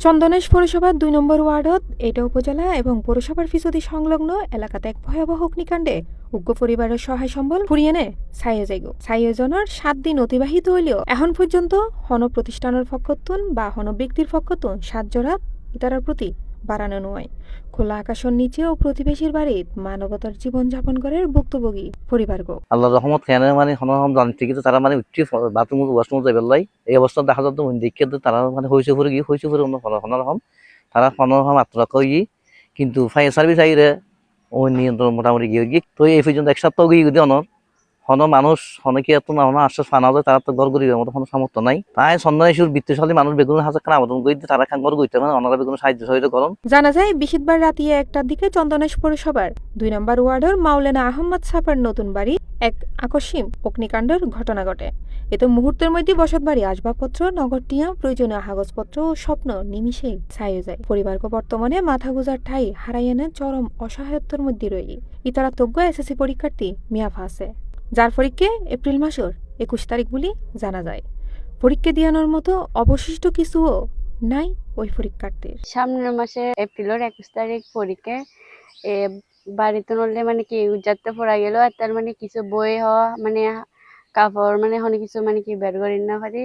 চন্দনেশ পৌরসভার ২ নম্বর ওয়ার্ডত এটা উপজেলা এবং পৌরসভার ফিসদি সংলগ্ন এলাকাতে এক ভয়াবহ অগ্নিকাণ্ডে উগ্র পরিবারের সহায় সম্বল ফুরিয়ে নে ছাইজনের ৭ দিন অতিবাহিত হইলেও এখন পর্যন্ত হন প্রতিষ্ঠানের পক্ষতুন বা হন ব্যক্তির পক্ষতুন ৭ জোড়া ইতারার প্রতি বাড়ানো নয়। খোলা আকাশের নিচে ও প্রতিবেশীর বাড়িত মানবতার জীবনযাপন করে ভুক্তভোগী পরিবারগ আল্লাহ রহমত খেয়ানের মানে হনরহম জানতে কিন্তু তারা মানে উঠি বাথরুম ওয়াশরুম যাবেলাই এই অবস্থা দেখা যাচ্ছে দেখে তারা মানে হয়েছে পরে হনরহম তারা হনরহম আত্মরক্ষা গিয়ে কিন্তু ফায়ার সার্ভিস আইরে ওই নিয়ন্ত্রণ মোটামুটি গিয়ে তো এই পর্যন্ত ১ সপ্তাহ গিয়ে যদি হন মানুষ হনকে এত না আশ্বাস ফানা যায় তারা তো গড় গরিবের মতো কোনো সামর্থ্য নাই। তাই চন্দনেশ্বর বৃত্তিশালী মানুষ বেগুন হাজার খান আবেদন করে তারা খান গড় করতে মানে ওনারা বেগুন সাহায্য সহযোগিতা করুন। জানা যায় বৃহস্পতিবার রাতে ১টার দিকে চন্দনেশ পৌরসভার ২ নম্বর ওয়ার্ডের মাওলানা আহমদ সাফার নতুন বাড়ি এক আকস্মিক অগ্নিকাণ্ডের ঘটনা ঘটে। এতে মুহূর্তের মধ্যে বসত বাড়ি আসবাবপত্র নগরটিয়া প্রয়োজনীয় কাগজপত্র ও স্বপ্ন নিমিষে ছাইয়ে যায়। পরিবারকে বর্তমানে মাথা গুজার ঠাই হারাইয়ানে চরম অসহায়ত্বের মধ্যে রয়ে ইতারা তজ্ঞ এসএসসি পরীক্ষার্থী মিয়াফা আছে, যার পরীক্ষা এপ্রিল মাসের ২১ তারিখ বলে জানা যায়। পরীক্ষা দিয়ানোর মতো অবশিষ্ট কিছুও নাই ওই পরীক্ষার্থীর। সামনের মাসে এপ্রিলের ২১ তারিখ পরীক্ষা বাড়িতে নড়লে মানে কি উজ্জাতে পড়া গেল আর তার মানে কিছু বই হওয়া মানে কাপড় মানে অনেক কিছু মানে কি বের করি না পারি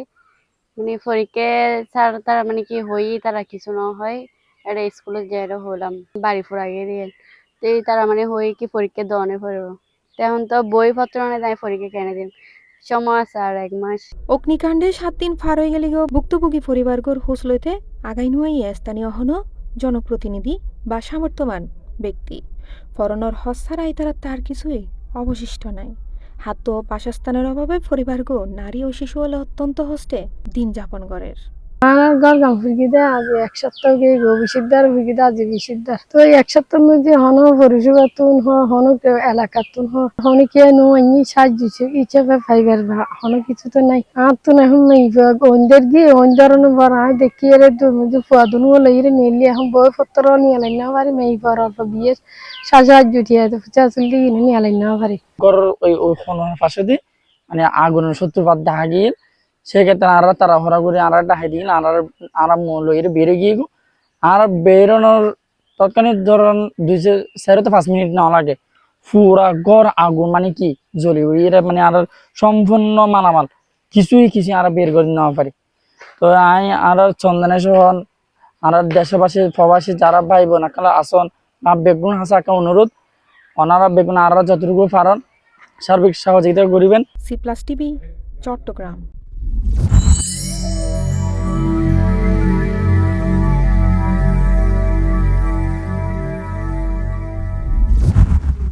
মানে পরীক্ষা ছাড় তারা মানে কি হই তারা কিছু না হয় এটা স্কুলে যাই হলাম বাড়ি পড়া গিয়ে তো তারা মানে হই কি পরীক্ষা দনে পড়ব তখন তো বইপত্র না তাই পরীক্ষা কেনে দিন সময় আছে আর ১ মাস। অগ্নিকাণ্ডে ৭ দিন পার হয়ে গেলে ভুক্তভোগী পরিবারগর হুঁশ লইতে আগাই নুয়াই স্থানীয় হন জনপ্রতিনিধি বা সামর্থ্যবান ব্যক্তি ফরনর হজ ছাড়াই তার কিছুই অবশিষ্ট নাই। হাত ও বাসস্থানের অভাবে পরিবারগো নারী ও শিশু হলে অত্যন্ত হস্তে দিন যাপন করে। আমার গরগাম ফুরগিদা আজ ১ সপ্তাহ গিয়ে বিশুদ্ধার ফুরগিদা আজ বিশুদ্ধার তো ১ সপ্তাহের মধ্যে হন পরিষেবাতুন হন এলাকাতুন হনকে নি সাহায্য ইচ্ছা ফাইবার হন কিছু তো নাই আর তো এখন অন্যদের গিয়ে অন্য ধরনের বড় হয় দেখি এর ফুয়াদুন হলে নিলে এখন বইপত্র নিয়ে আলাই না পারি মেয়ে পর বিয়ে সাহায্য দিয়ে চলতে নিয়ে আলাই না পারি গড়ের ওই পাশে দিয়ে মানে আগুনের সূত্রপাত দেখা গিয়ে সেক্ষেত্রে আমরা তারা হরা করে আর ডাহাই দিন আর লইরে বেড়ে গিয়ে আর বেরোনোর তৎক্ষণিক ধরুন ২-৫ মিনিট না লাগে পুরা গড় আগুন মানে কি জ্বলি উড়িয়ে মানে আর সম্পূর্ণ মালামাল কিছুই আর বের করে নেওয়া পারি। তো আমি আর চন্দনেশ্বর হন আর দেশবাসী প্রবাসী যারা ভাই বোন আসন বা বেগুন হাসাকে অনুরোধ ওনারা বেগুন আর যতটুকু পারেন সার্বিক সহযোগিতা করিবেন। C plus TV, Chittagong.